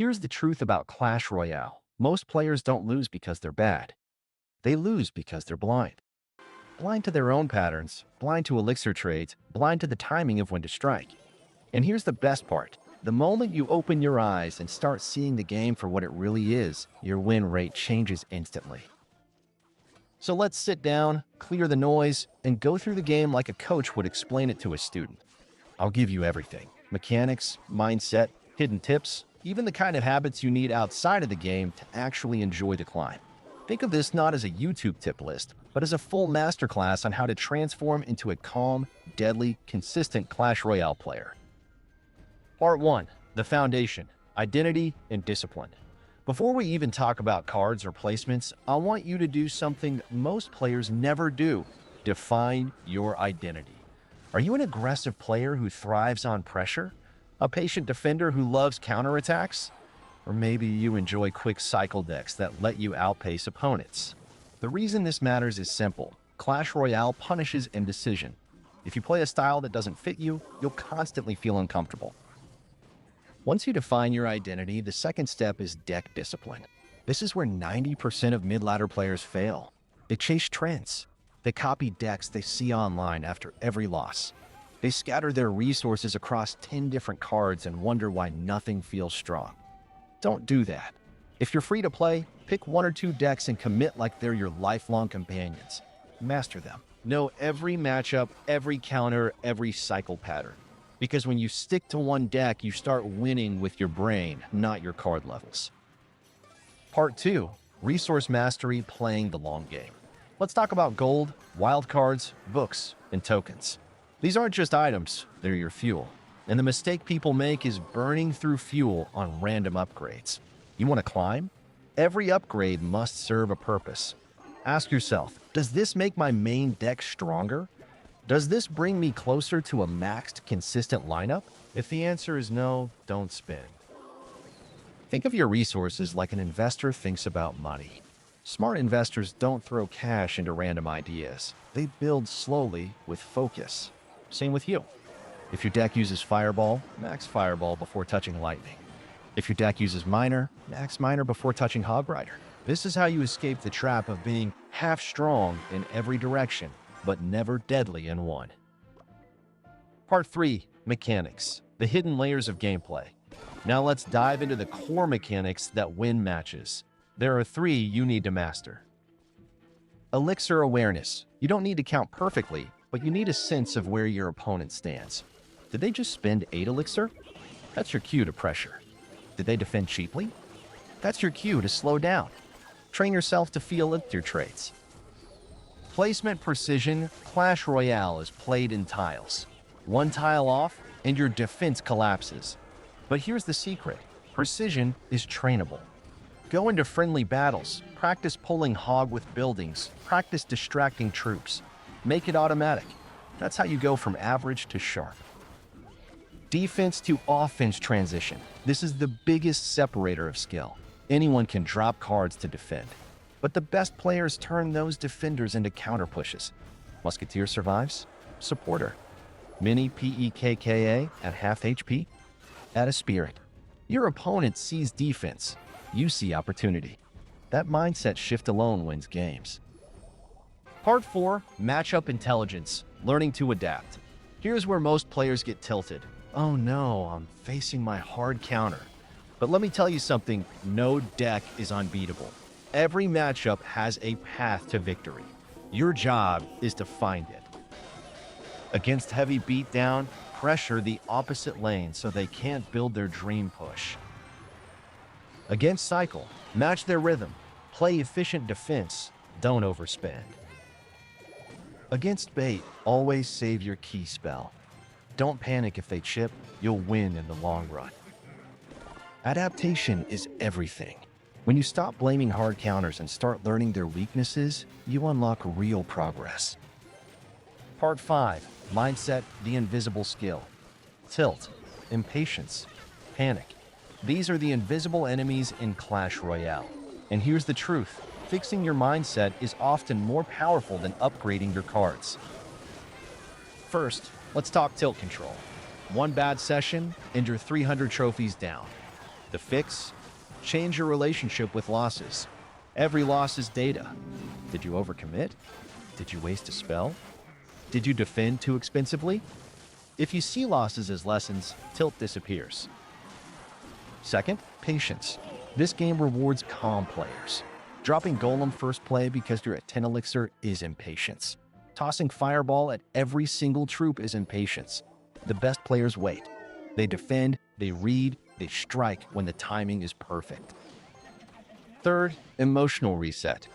Here's the truth about Clash Royale. Most players don't lose because they're bad. They lose because they're blind. Blind to their own patterns, blind to elixir trades, blind to the timing of when to strike. And here's the best part. The moment you open your eyes and start seeing the game for what it really is, your win rate changes instantly. So let's sit down, clear the noise, and go through the game like a coach would explain it to a student. I'll give you everything: mechanics, mindset, hidden tips, even the kind of habits you need outside of the game to actually enjoy the climb. Think of this not as a YouTube tip list, but as a full masterclass on how to transform into a calm, deadly, consistent Clash Royale player. Part 1. The Foundation: Identity and Discipline. Before we even talk about cards or placements, I want you to do something most players never do: define your identity. Are you an aggressive player who thrives on pressure? A patient defender who loves counterattacks? Or maybe you enjoy quick cycle decks that let you outpace opponents? The reason this matters is simple. Clash Royale punishes indecision. If you play a style that doesn't fit you, you'll constantly feel uncomfortable. Once you define your identity, the second step is deck discipline. This is where 90% of mid-ladder players fail. They chase trends. They copy decks they see online after every loss. They scatter their resources across 10 different cards and wonder why nothing feels strong. Don't do that. If you're free to play, pick one or two decks and commit like they're your lifelong companions. Master them. Know every matchup, every counter, every cycle pattern. Because when you stick to one deck, you start winning with your brain, not your card levels. Part 2. Resource Mastery: Playing the Long Game. Let's talk about gold, wildcards, books, and tokens. These aren't just items, they're your fuel. And the mistake people make is burning through fuel on random upgrades. You want to climb? Every upgrade must serve a purpose. Ask yourself, does this make my main deck stronger? Does this bring me closer to a maxed, consistent lineup? If the answer is no, don't spend. Think of your resources like an investor thinks about money. Smart investors don't throw cash into random ideas. They build slowly with focus. Same with you. If your deck uses Fireball, max Fireball before touching Lightning. If your deck uses Miner, max Miner before touching Hog Rider. This is how you escape the trap of being half strong in every direction, but never deadly in one. Part 3. Mechanics: The Hidden Layers of Gameplay. Now let's dive into the core mechanics that win matches. There are 3 you need to master. Elixir Awareness. You don't need to count perfectly, but you need a sense of where your opponent stands. Did they just spend 8 elixir? That's your cue to pressure. Did they defend cheaply? That's your cue to slow down. Train yourself to feel your traits. Placement precision: Clash Royale is played in tiles. One tile off, and your defense collapses. But here's the secret: precision is trainable. Go into friendly battles, practice pulling hog with buildings, practice distracting troops. Make it automatic. That's how you go from average to sharp. Defense to offense transition. This is the biggest separator of skill. Anyone can drop cards to defend, but the best players turn those defenders into counter pushes. Musketeer survives. Supporter. Mini PEKKA at half HP. Add a spirit. Your opponent sees defense. You see opportunity. That mindset shift alone wins games. Part 4. Matchup Intelligence: Learning to Adapt. Here's where most players get tilted. Oh no, I'm facing my hard counter. But let me tell you something, no deck is unbeatable. Every matchup has a path to victory. Your job is to find it. Against heavy beatdown, pressure the opposite lane so they can't build their dream push. Against cycle, match their rhythm. Play efficient defense, don't overspend. Against bait, always save your key spell. Don't panic if they chip, you'll win in the long run. Adaptation is everything. When you stop blaming hard counters and start learning their weaknesses, you unlock real progress. Part 5. Mindset: The Invisible Skill. Tilt, impatience, panic. These are the invisible enemies in Clash Royale. And here's the truth: fixing your mindset is often more powerful than upgrading your cards. First, let's talk tilt control. One bad session, and you're 300 trophies down. The fix? Change your relationship with losses. Every loss is data. Did you overcommit? Did you waste a spell? Did you defend too expensively? If you see losses as lessons, tilt disappears. Second, patience. This game rewards calm players. Dropping Golem first play because you're at 10 elixir is impatience. Tossing Fireball at every single troop is impatience. The best players wait. They defend, they read, they strike when the timing is perfect. Third, emotional reset.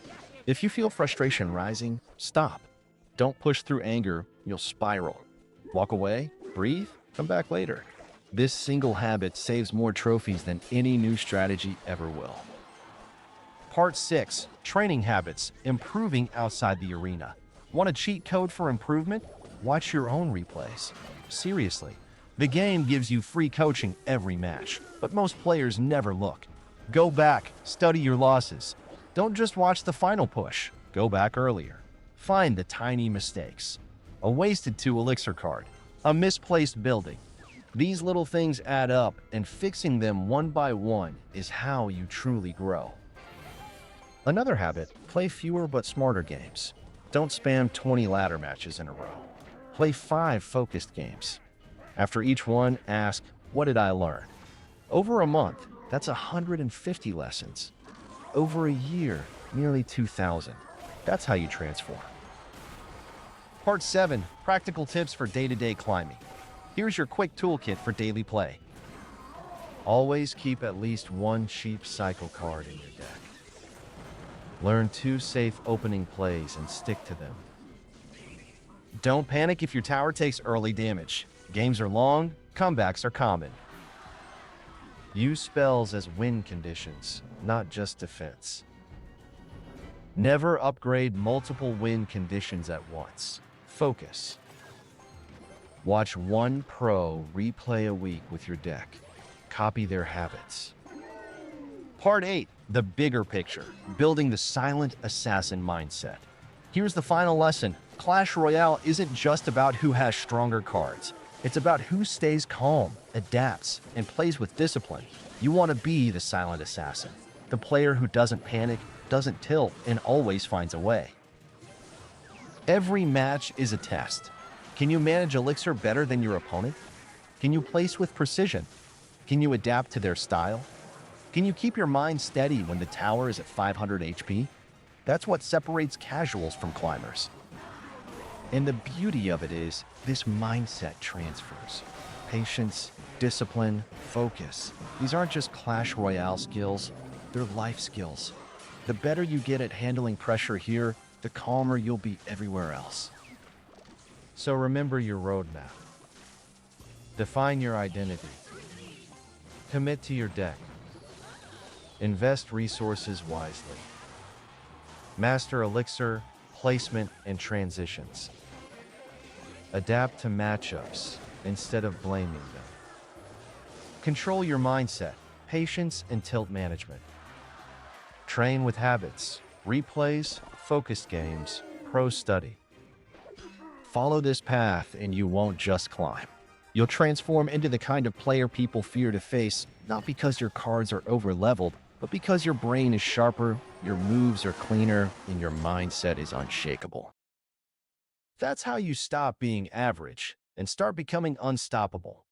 If you feel frustration rising, stop. Don't push through anger, you'll spiral. Walk away, breathe, come back later. This single habit saves more trophies than any new strategy ever will. Part 6. Training habits, improving outside the arena. Want a cheat code for improvement? Watch your own replays. Seriously, the game gives you free coaching every match, but most players never look. Go back, study your losses. Don't just watch the final push. Go back earlier. Find the tiny mistakes. A wasted 2 elixir card. A misplaced building. These little things add up, and fixing them one by one is how you truly grow. Another habit, play fewer but smarter games. Don't spam 20 ladder matches in a row. Play 5 focused games. After each one, ask, what did I learn? Over a month, that's 150 lessons. Over a year, nearly 2,000. That's how you transform. Part 7. Practical tips for day-to-day climbing. Here's your quick toolkit for daily play. Always keep at least 1 cheap cycle card in your deck. Learn 2 safe opening plays and stick to them. Don't panic if your tower takes early damage. Games are long, comebacks are common. Use spells as win conditions, not just defense. Never upgrade multiple win conditions at once. Focus. Watch 1 pro replay a week with your deck. Copy their habits. Part 8. The bigger picture. Building the silent assassin mindset. Here's the final lesson. Clash Royale isn't just about who has stronger cards. It's about who stays calm, adapts, and plays with discipline. You want to be the silent assassin. The player who doesn't panic, doesn't tilt, and always finds a way. Every match is a test. Can you manage elixir better than your opponent? Can you place with precision? Can you adapt to their style? Can you keep your mind steady when the tower is at 500 HP? That's what separates casuals from climbers. And the beauty of it is, this mindset transfers. Patience, discipline, focus. These aren't just Clash Royale skills, they're life skills. The better you get at handling pressure here, the calmer you'll be everywhere else. So remember your roadmap. Define your identity. Commit to your deck. Invest resources wisely. Master elixir, placement, and transitions. Adapt to matchups instead of blaming them. Control your mindset, patience, and tilt management. Train with habits, replays, focused games, pro study. Follow this path and you won't just climb. You'll transform into the kind of player people fear to face, not because your cards are over-leveled, but because your brain is sharper, your moves are cleaner, and your mindset is unshakable. That's how you stop being average and start becoming unstoppable.